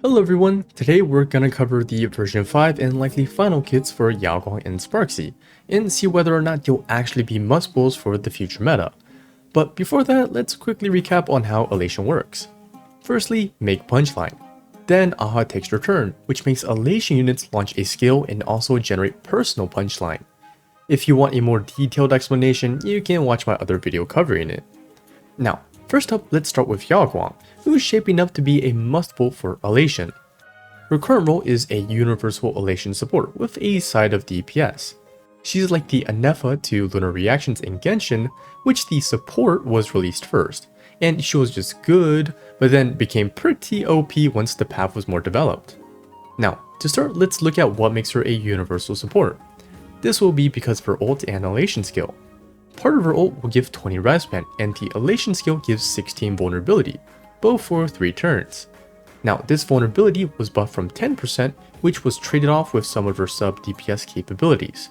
Hello everyone, today we're gonna cover the version 5 and likely final kits for Yao Guang and Sparxie, and see whether or not they'll actually be must-pulls for the future meta. But before that, let's quickly recap on how Elation works. Firstly, make Punchline. Then Aha takes their turn, which makes Elation units launch a skill and also generate personal Punchline. If you want a more detailed explanation, you can watch my other video covering it. Now, first up, let's start with Yao Guang, who is shaping up to be a must-pull for Elation. Her current role is a universal Elation support with a side of DPS. She's like the Anefa to Lunar Reactions in Genshin, which the support was released first, and she was just good, but then became pretty OP once the path was more developed. Now, to start, let's look at what makes her a universal support. This will be because of her ult and Elation skill. Part of her ult will give 20 respan, and the Elation skill gives 16 vulnerability, both for 3 turns. Now, this vulnerability was buffed from 10%, which was traded off with some of her sub DPS capabilities.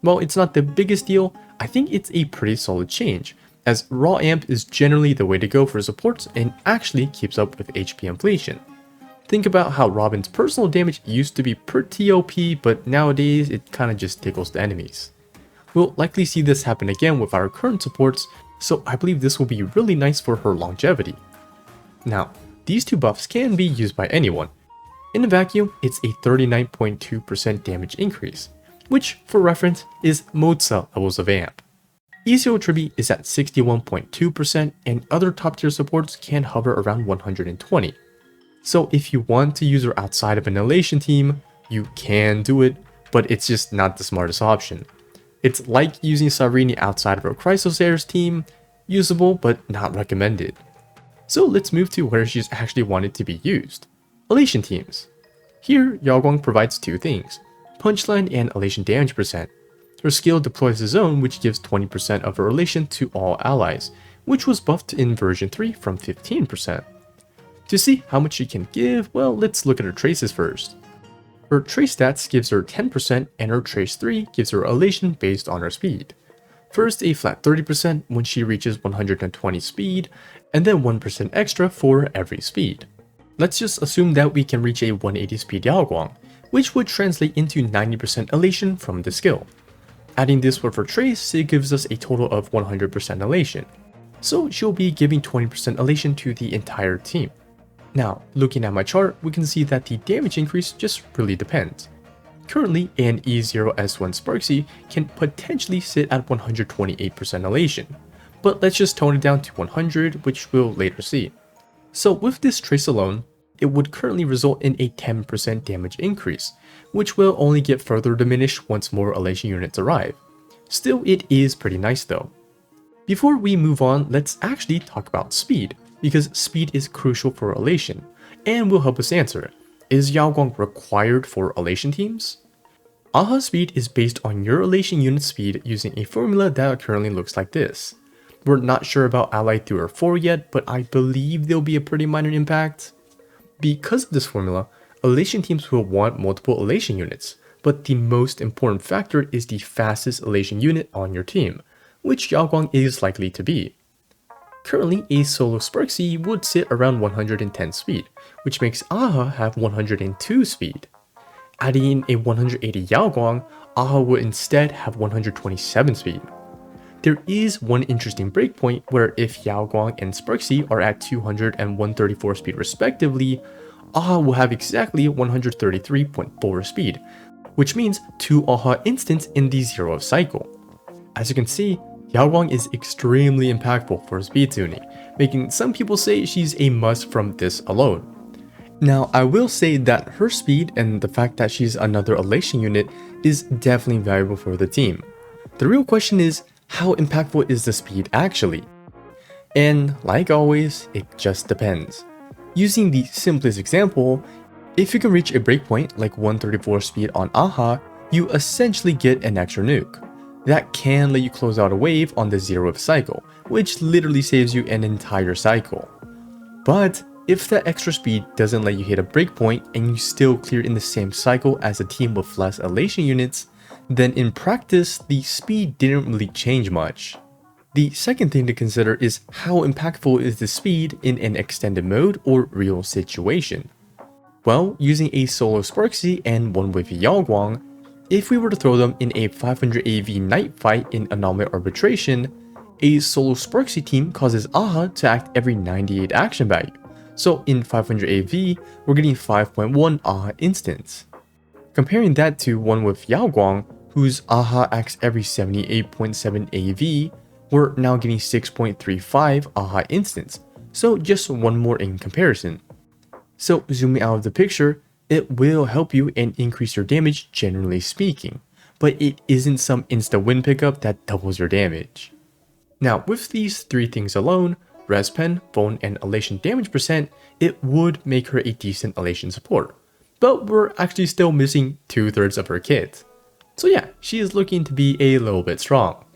While it's not the biggest deal, I think it's a pretty solid change, as raw amp is generally the way to go for supports and actually keeps up with HP inflation. Think about how Robin's personal damage used to be pretty OP, but nowadays it kinda just tickles the enemies. We'll likely see this happen again with our current supports, so I believe this will be really nice for her longevity. Now, these two buffs can be used by anyone. In a vacuum, it's a 39.2% damage increase, which, for reference, is Moza levels of amp. ECO Tribute is at 61.2%, and other top tier supports can hover around 120. So if you want to use her outside of an Elation team, you can do it, but it's just not the smartest option. It's like using Sarini outside of her Chrysosairs team, usable but not recommended. So let's move to where she's actually wanted to be used. Elation teams. Here, Yao Guang provides two things, Punchline and Elation damage percent. Her skill deploys a zone which gives 20% of her Elation to all allies, which was buffed in version 3 from 15%. To see how much she can give, well, let's look at her traces first. Her trace stats gives her 10% and her trace 3 gives her Elation based on her speed. First a flat 30% when she reaches 120 speed, and then 1% extra for every speed. Let's just assume that we can reach a 180 speed Yao Guang, which would translate into 90% Elation from the skill. Adding this with her trace, it gives us a total of 100% Elation. So she'll be giving 20% Elation to the entire team. Now, looking at my chart, we can see that the damage increase just really depends. Currently, an E0S1 Sparxie can potentially sit at 128% Elation, but let's just tone it down to 100, which we'll later see. So with this trace alone, it would currently result in a 10% damage increase, which will only get further diminished once more Elation units arrive. Still, it is pretty nice though. Before we move on, let's actually talk about speed, because speed is crucial for Elation, and will help us answer, is Yao Guang required for Elation teams? Aha speed is based on your Elation unit speed using a formula that currently looks like this. We're not sure about Ally 3 or 4 yet, but I believe there'll be a pretty minor impact. Because of this formula, Elation teams will want multiple Elation units, but the most important factor is the fastest Elation unit on your team, which Yao Guang is likely to be. Currently, a solo Sparxie would sit around 110 speed, which makes Aha have 102 speed. Adding a 180 Yao Guang, Aha would instead have 127 speed. There is one interesting breakpoint where if Yao Guang and Sparxie are at 200 and 134 speed respectively, Aha will have exactly 133.4 speed, which means 2 Aha instants in the 0 cycle. As you can see, Yao Guang is extremely impactful for speed tuning, making some people say she's a must from this alone. Now, I will say that her speed and the fact that she's another Elation unit is definitely valuable for the team. The real question is, how impactful is the speed actually? And like always, it just depends. Using the simplest example, if you can reach a breakpoint like 134 speed on Aha, you essentially get an extra nuke. That can let you close out a wave on the 0th cycle, which literally saves you an entire cycle. But if that extra speed doesn't let you hit a breakpoint and you still clear in the same cycle as a team with less Elation units, then in practice, the speed didn't really change much. The second thing to consider is how impactful is the speed in an extended mode or real situation. Well, using a solo Sparxie and one with Yao Guang, if we were to throw them in a 500 AV night fight in Anomaly Arbitration, a solo Sparxie team causes AHA to act every 98 action value. So in 500 AV, we're getting 5.1 AHA instants. Comparing that to one with Yao Guang, whose AHA acts every 78.7 AV, we're now getting 6.35 AHA instants, so just one more in comparison. So zooming out of the picture, it will help you and increase your damage generally speaking, but it isn't some insta-win pickup that doubles your damage. Now with these three things alone, Res Pen, Bone, and Elation damage percent, it would make her a decent Elation support. But we're actually still missing 2/3 of her kit. So yeah, she is looking to be a little bit strong.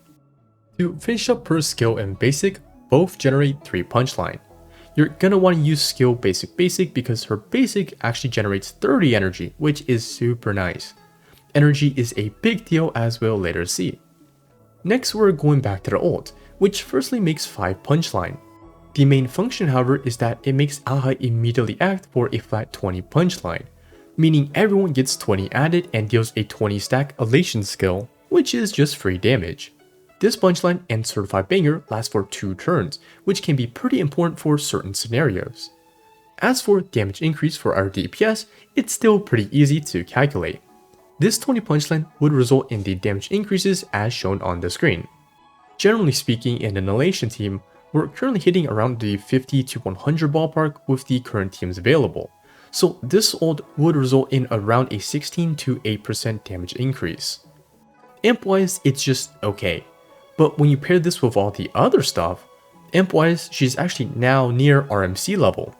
To finish up her skill and basic, both generate 3 punchline. You're gonna want to use skill basic because her basic actually generates 30 energy, which is super nice. Energy is a big deal, as we'll later see. Next, we're going back to the ult, which firstly makes 5 punchline. The main function, however, is that it makes AHA immediately act for a flat 20 punchline, meaning everyone gets 20 added and deals a 20 stack Elation skill, which is just free damage. This punchline and certified banger lasts for 2 turns, which can be pretty important for certain scenarios. As for damage increase for our DPS, it's still pretty easy to calculate. This 20 punchline would result in the damage increases as shown on the screen. Generally speaking, in an Elation team, we're currently hitting around the 50 to 100 ballpark with the current teams available, so this ult would result in around a 16 to 8% damage increase. Amp-wise, it's just okay. But when you pair this with all the other stuff, amp-wise, she's actually now near RMC level.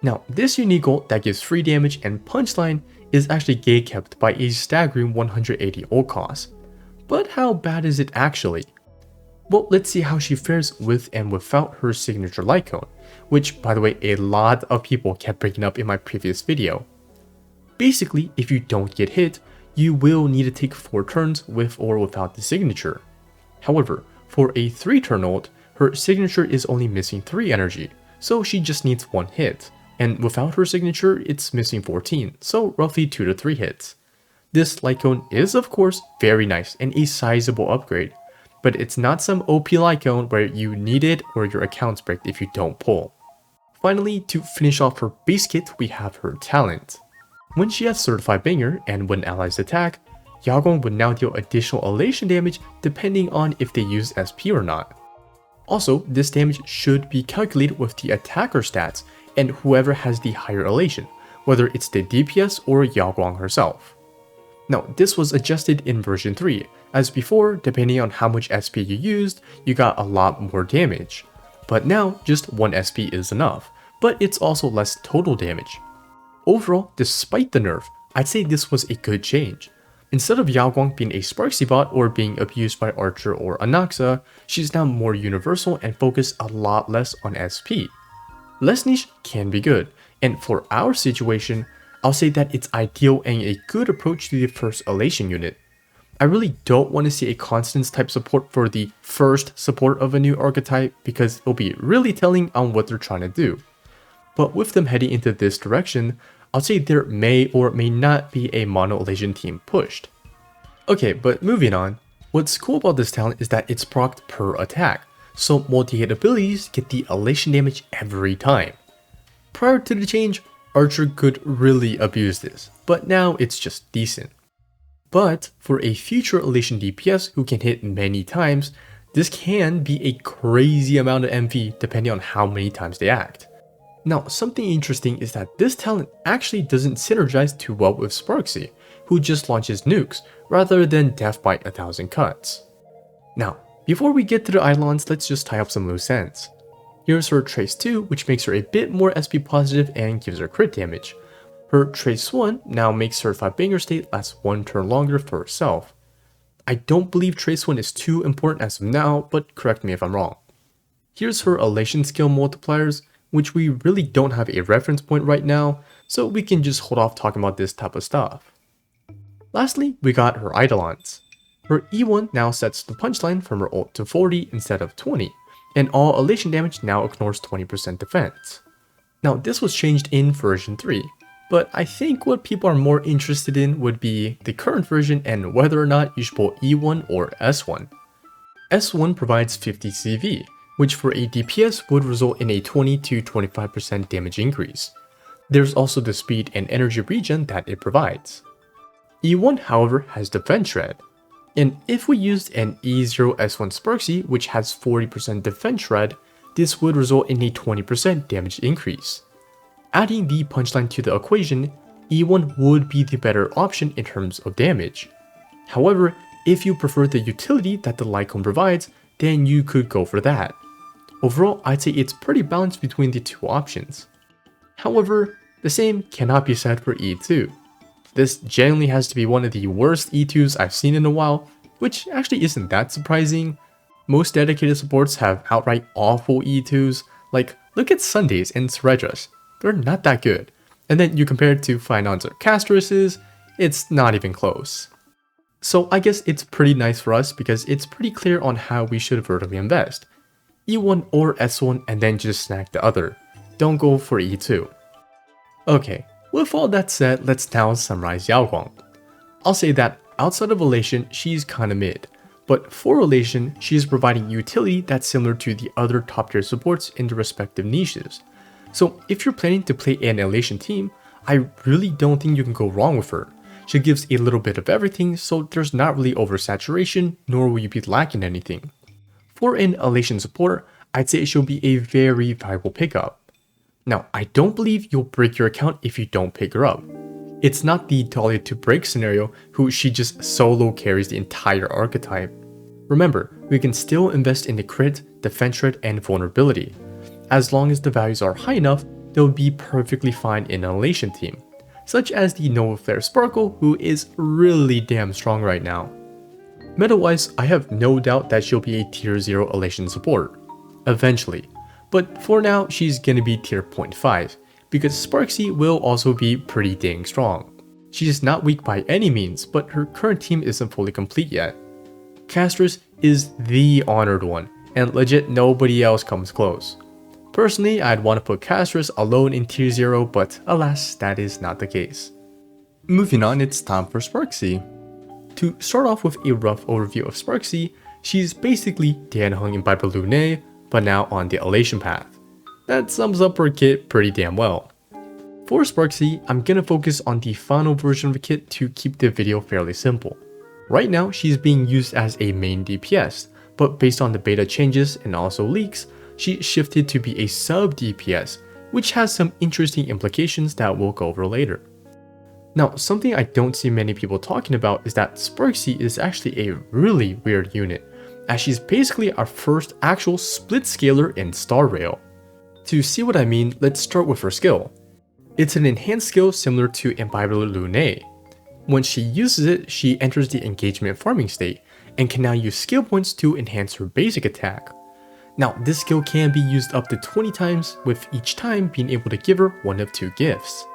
Now, this unique ult that gives free damage and punchline is actually gatekept by a staggering 180 ult cost. But how bad is it actually? Well, let's see how she fares with and without her signature Lightcone, which, by the way, a lot of people kept bringing up in my previous video. Basically, if you don't get hit, you will need to take 4 turns with or without the signature. However, for a 3-turn ult, her signature is only missing 3 energy, so she just needs 1 hit, and without her signature, it's missing 14, so roughly 2 to 3 hits. This Lightcone is of course very nice and a sizable upgrade, but it's not some OP Lightcone where you need it or your accounts break if you don't pull. Finally, to finish off her base kit, we have her talent. When she has certified banger and when allies attack, Yao Guang would now deal additional Elation damage depending on if they use SP or not. Also, this damage should be calculated with the attacker stats and whoever has the higher Elation, whether it's the DPS or Yao Guang herself. Now, this was adjusted in version 3, as before, depending on how much SP you used, you got a lot more damage. But now, just 1 SP is enough, but it's also less total damage. Overall, despite the nerf, I'd say this was a good change. Instead of Yao Guang being a Sparxie bot or being abused by Archer or Anaxa, she's now more universal and focused a lot less on SP. Less niche can be good, and for our situation, I'll say that it's ideal and a good approach to the first Elation unit. I really don't want to see a Constance type support for the first support of a new archetype because it'll be really telling on what they're trying to do. But with them heading into this direction, I'll say there may or may not be a mono Elation team pushed. Okay, but moving on, what's cool about this talent is that it's procced per attack, so multi-hit abilities get the Elation damage every time. Prior to the change, Archer could really abuse this, but now it's just decent. But for a future Elation DPS who can hit many times, this can be a crazy amount of MV depending on how many times they act. Now, something interesting is that this talent actually doesn't synergize too well with Sparxie, who just launches nukes, rather than Death by 1,000 cuts. Now, before we get to the Eidolons, let's just tie up some loose ends. Here's her Trace 2, which makes her a bit more SP positive and gives her crit damage. Her Trace 1 now makes Certified Banger state last 1 turn longer for herself. I don't believe Trace 1 is too important as of now, but correct me if I'm wrong. Here's her Elation skill multipliers, which we really don't have a reference point right now, so we can just hold off talking about this type of stuff. Lastly, we got her Eidolons. Her E1 now sets the punchline from her ult to 40 instead of 20, and all Elation damage now ignores 20% defense. Now this was changed in version 3. but I think what people are more interested in would be the current version and whether or not you should pull E1 or S1. S1 provides 50 CV, which for a DPS would result in a 20 to 25% damage increase. There's also the speed and energy regen that it provides. E1, however, has Defense Shred, and if we used an E0S1 Sparxie, which has 40% Defense Shred, this would result in a 20% damage increase. Adding the Punchline to the equation, E1 would be the better option in terms of damage. However, if you prefer the utility that the Lightcone provides, then you could go for that. Overall, I'd say it's pretty balanced between the two options. However, the same cannot be said for E2. This genuinely has to be one of the worst E2s I've seen in a while, which actually isn't that surprising. Most dedicated supports have outright awful E2s, like look at Sundays and Ceredras, they're not that good. And then you compare it to Finons or Castres's, it's not even close. So I guess it's pretty nice for us because it's pretty clear on how we should vertically invest. E1 or S1 and then just snack the other. Don't go for E2. Okay, with all that said, let's now summarize Yao Guang. I'll say that outside of Elation, she's kinda mid, but for Elation, she's providing utility that's similar to the other top tier supports in the respective niches. So if you're planning to play an Elation team, I really don't think you can go wrong with her. She gives a little bit of everything, so there's not really oversaturation, nor will you be lacking anything. For an Elation support, I'd say she'll be a very viable pickup. Now, I don't believe you'll break your account if you don't pick her up. It's not the Dahlia to break scenario who she just solo carries the entire archetype. Remember, we can still invest in the crit, defense shred, and vulnerability. As long as the values are high enough, they'll be perfectly fine in an Elation team, such as the Nova Flare Sparkle, who is really damn strong right now. Meta-wise, I have no doubt that she'll be a tier 0 Elation support, eventually, but for now she's gonna be tier 0.5, because Sparxie will also be pretty dang strong. She's not weak by any means, but her current team isn't fully complete yet. Castris is the honored one, and legit nobody else comes close. Personally, I'd want to put Castris alone in tier 0, but alas, that is not the case. Moving on, it's time for Sparxie. To start off with a rough overview of Sparxie, she's basically Tianheng in Bible Lune, but now on the Elation path. That sums up her kit pretty damn well. For Sparxie, I'm gonna focus on the final version of the kit to keep the video fairly simple. Right now, she's being used as a main DPS, but based on the beta changes and also leaks, she shifted to be a sub DPS, which has some interesting implications that we'll go over later. Now, something I don't see many people talking about is that Sparxie is actually a really weird unit, as she's basically our first actual split scaler in Star Rail. To see what I mean, let's start with her skill. It's an enhanced skill similar to Imbibable Lune. When she uses it, she enters the engagement farming state, and can now use skill points to enhance her basic attack. Now, this skill can be used up to 20 times, with each time being able to give her one of two gifts.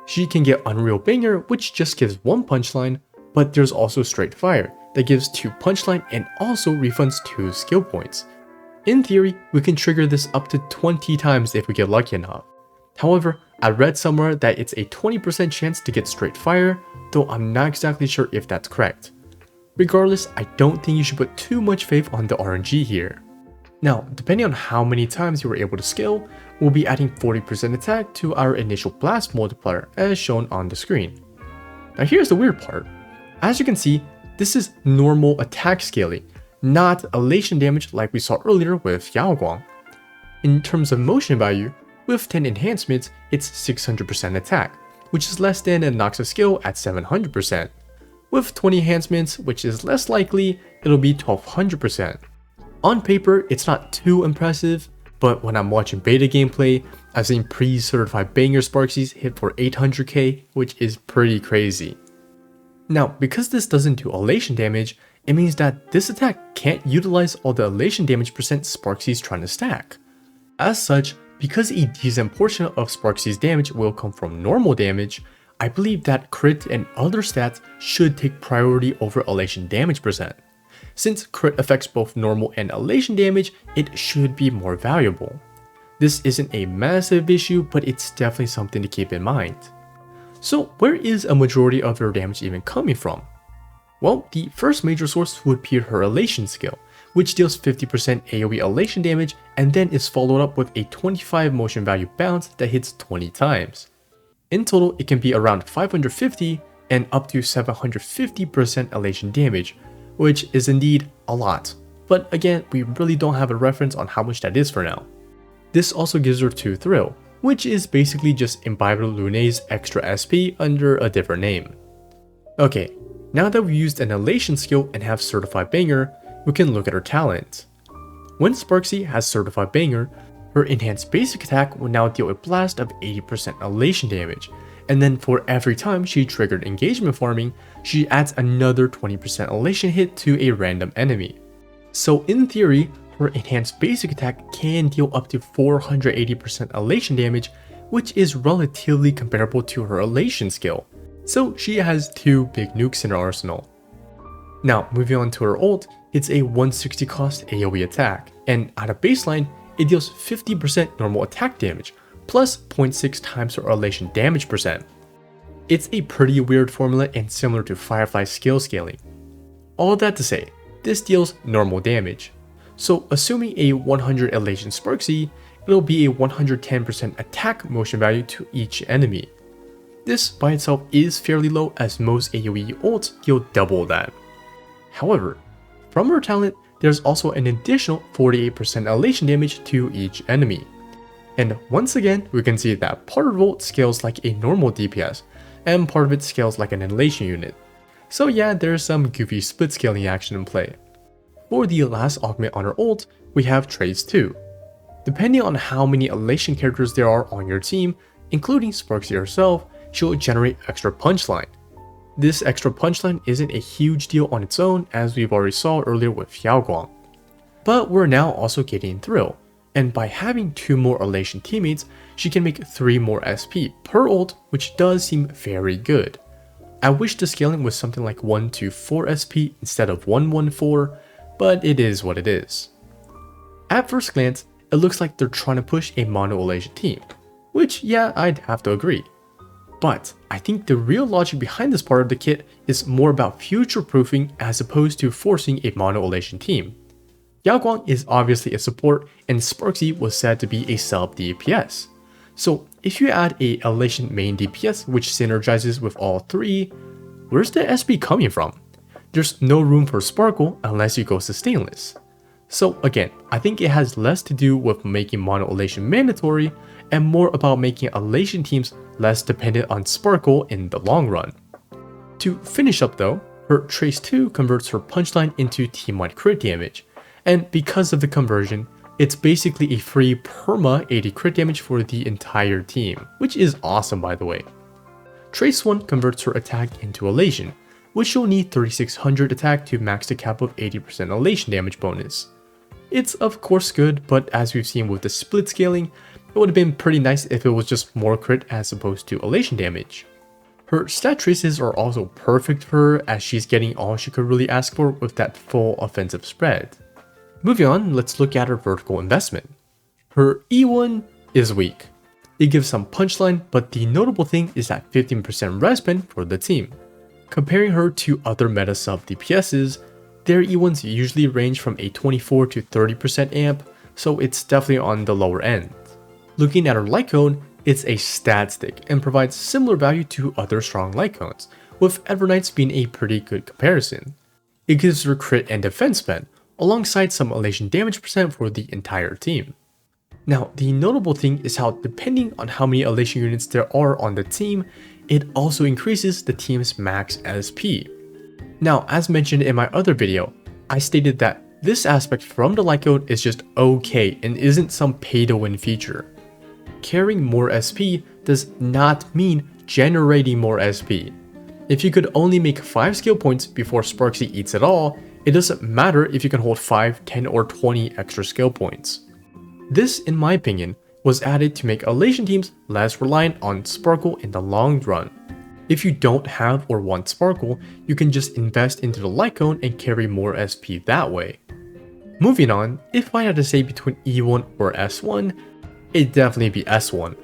She can get Unreal Banger, which just gives one punchline, but there's also Straight Fire, that gives 2 punchline and also refunds 2 skill points. In theory, we can trigger this up to 20 times if we get lucky enough. However, I read somewhere that it's a 20% chance to get Straight Fire, though I'm not exactly sure if that's correct. Regardless, I don't think you should put too much faith on the RNG here. Now, depending on how many times you were able to scale, we'll be adding 40% attack to our initial blast multiplier as shown on the screen. Now here's the weird part. As you can see, this is normal attack scaling, not elation damage like we saw earlier with Yao Guang. In terms of motion value, with 10 enhancements, it's 600% attack, which is less than a Noxus skill at 700%. With 20 enhancements, which is less likely, it'll be 1200%. On paper, it's not too impressive, but when I'm watching beta gameplay, I've seen pre-certified banger Sparxies hit for 800k, which is pretty crazy. Now, because this doesn't do elation damage, it means that this attack can't utilize all the elation damage percent Sparxie's trying to stack. As such, because a decent portion of Sparxie's damage will come from normal damage, I believe that crit and other stats should take priority over elation damage percent. Since crit affects both normal and elation damage, it should be more valuable. This isn't a massive issue, but it's definitely something to keep in mind. So where is a majority of her damage even coming from? Well, the first major source would be her Elation skill, which deals 50% AoE Elation damage and then is followed up with a 25 motion value bounce that hits 20 times. In total, it can be around 550 and up to 750% Elation damage, which is indeed a lot. But again, we really don't have a reference on how much that is for now. This also gives her 2 Thrill, which is basically just Imbiber Lune's extra SP under a different name. Okay, now that we've used an Elation skill and have Certified Banger, we can look at her talent. When Sparxie has Certified Banger, her enhanced basic attack will now deal a blast of 80% Elation damage, and then for every time she triggered engagement farming, she adds another 20% Elation hit to a random enemy. So in theory, her enhanced basic attack can deal up to 480% Elation damage, which is relatively comparable to her Elation skill. So she has 2 big nukes in her arsenal. Now moving on to her ult, it's a 160 cost AoE attack, and at a baseline, it deals 50% normal attack damage, plus 0.6 times her Elation damage percent. It's a pretty weird formula and similar to Firefly's skill scaling. All that to say, this deals normal damage. So assuming a 100 Elation Sparxie, it'll be a 110% attack motion value to each enemy. This by itself is fairly low as most AoE ults deal double that. However, from her talent, there's also an additional 48% Elation damage to each enemy. And once again, we can see that part of ult scales like a normal DPS, and part of it scales like an Elation unit. So yeah, there's some goofy split scaling action in play. For the last augment on her ult, we have Trace 2. Depending on how many Elation characters there are on your team, including Sparxie herself, she'll generate extra punchline. This extra punchline isn't a huge deal on its own, as we've already saw earlier with Yao Guang. But we're now also getting Thrill, and by having 2 more Elation teammates, she can make 3 more SP per ult, which does seem very good. I wish the scaling was something like 1 to 4 SP instead of 114, but it is what it is. At first glance, it looks like they're trying to push a mono Elation team, which yeah, I'd have to agree. But I think the real logic behind this part of the kit is more about future-proofing as opposed to forcing a mono Elation team. Yao Guang is obviously a support, and Sparxie was said to be a sub DPS. So if you add a Elation main DPS which synergizes with all 3, where's the SP coming from? There's no room for Sparkle unless you go sustainless. So again, I think it has less to do with making mono Elation mandatory and more about making Elation teams less dependent on Sparkle in the long run. To finish up though, her Trace 2 converts her punchline into team-wide crit damage, and because of the conversion, it's basically a free perma 80 crit damage for the entire team, which is awesome by the way. Trace 1 converts her attack into Elation, which you'll need 3600 attack to max the cap of 80% Elation damage bonus. It's of course good, but as we've seen with the split scaling, it would have been pretty nice if it was just more crit as opposed to Elation damage. Her stat traces are also perfect for her as she's getting all she could really ask for with that full offensive spread. Moving on, let's look at her vertical investment. Her E1 is weak. It gives some punchline, but the notable thing is that 15% res pen for the team. Comparing her to other meta sub DPSs, their E1s usually range from a 24 to 30% amp, so it's definitely on the lower end. Looking at her Lightcone, it's a stat stick and provides similar value to other strong Lightcones, with Everknight's being a pretty good comparison. It gives her crit and defense spend, alongside some Elation damage percent for the entire team. Now, the notable thing is how depending on how many Elation units there are on the team, it also increases the team's max SP. Now, as mentioned in my other video, I stated that this aspect from the Lightcone is just okay and isn't some pay-to-win feature. Carrying more SP does not mean generating more SP. If you could only make 5 skill points before Sparxie eats it all, it doesn't matter if you can hold 5, 10, or 20 extra skill points. This, in my opinion, was added to make Elation teams less reliant on Sparkle in the long run. If you don't have or want Sparkle, you can just invest into the Lightcone and carry more SP that way. Moving on, if I had to say between E1 or S1, it'd definitely be S1.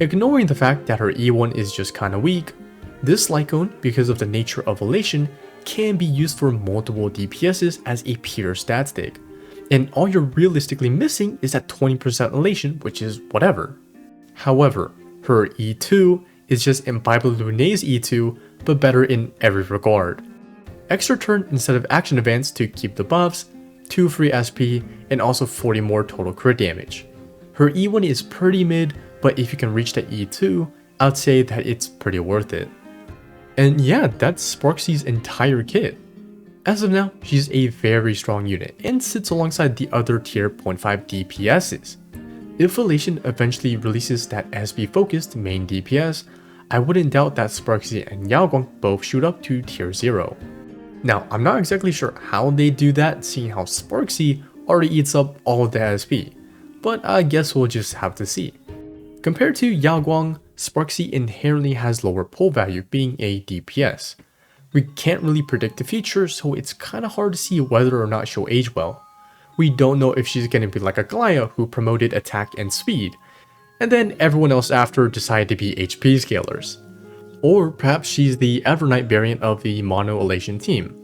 Ignoring the fact that her E1 is just kinda weak, This Lightcone, because of the nature of Elation, can be used for multiple DPSs as a pure stat stick, and all you're realistically missing is that 20% Elation, which is whatever. However, her E2 is just Imbibe Lunay's E2, but better in every regard. Extra turn instead of action advance to keep the buffs, 2 free SP, and also 40 more total crit damage. Her E1 is pretty mid, but if you can reach that E2, I'd say that it's pretty worth it. And yeah, that's Sparxie's entire kit. As of now, she's a very strong unit and sits alongside the other tier 0.5 DPSs. If Elation eventually releases that SP focused main DPS, I wouldn't doubt that Sparxie and Yao Guang both shoot up to tier 0. Now, I'm not exactly sure how they do that, seeing how Sparxie already eats up all of the SP, but I guess we'll just have to see. Compared to Yao Guang, Sparxie inherently has lower pull value, being a DPS. We can't really predict the future, so it's kinda hard to see whether or not she'll age well. We don't know if she's gonna be like a Glaya who promoted attack and speed, and then everyone else after decided to be HP scalers. Or perhaps she's the Evernight variant of the Mono Elation team.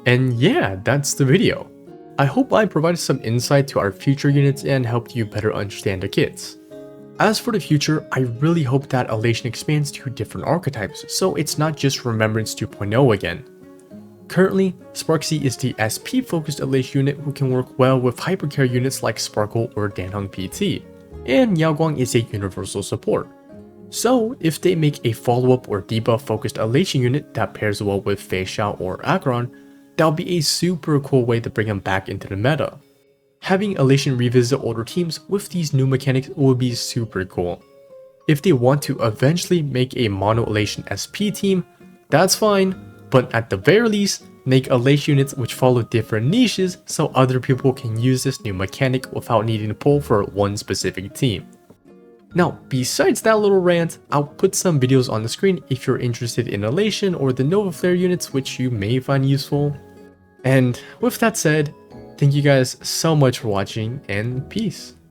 And yeah, that's the video. I hope I provided some insight to our future units and helped you better understand the kits. As for the future, I really hope that Elation expands to different archetypes, so it's not just Remembrance 2.0 again. Currently, Sparxie is the SP focused Elation unit who can work well with hypercare units like Sparkle or Danheng PT, and Yao Guang is a universal support. So if they make a follow-up or debuff focused Elation unit that pairs well with Fei Xiao or Acheron, that'll be a super cool way to bring them back into the meta. Having Elation revisit older teams with these new mechanics would be super cool. If they want to eventually make a mono Elation SP team, that's fine, but at the very least, make Elation units which follow different niches so other people can use this new mechanic without needing to pull for one specific team. Now, besides that little rant, I'll put some videos on the screen if you're interested in Elation or the Nova Flare units which you may find useful. And with that said, thank you guys so much for watching, and peace.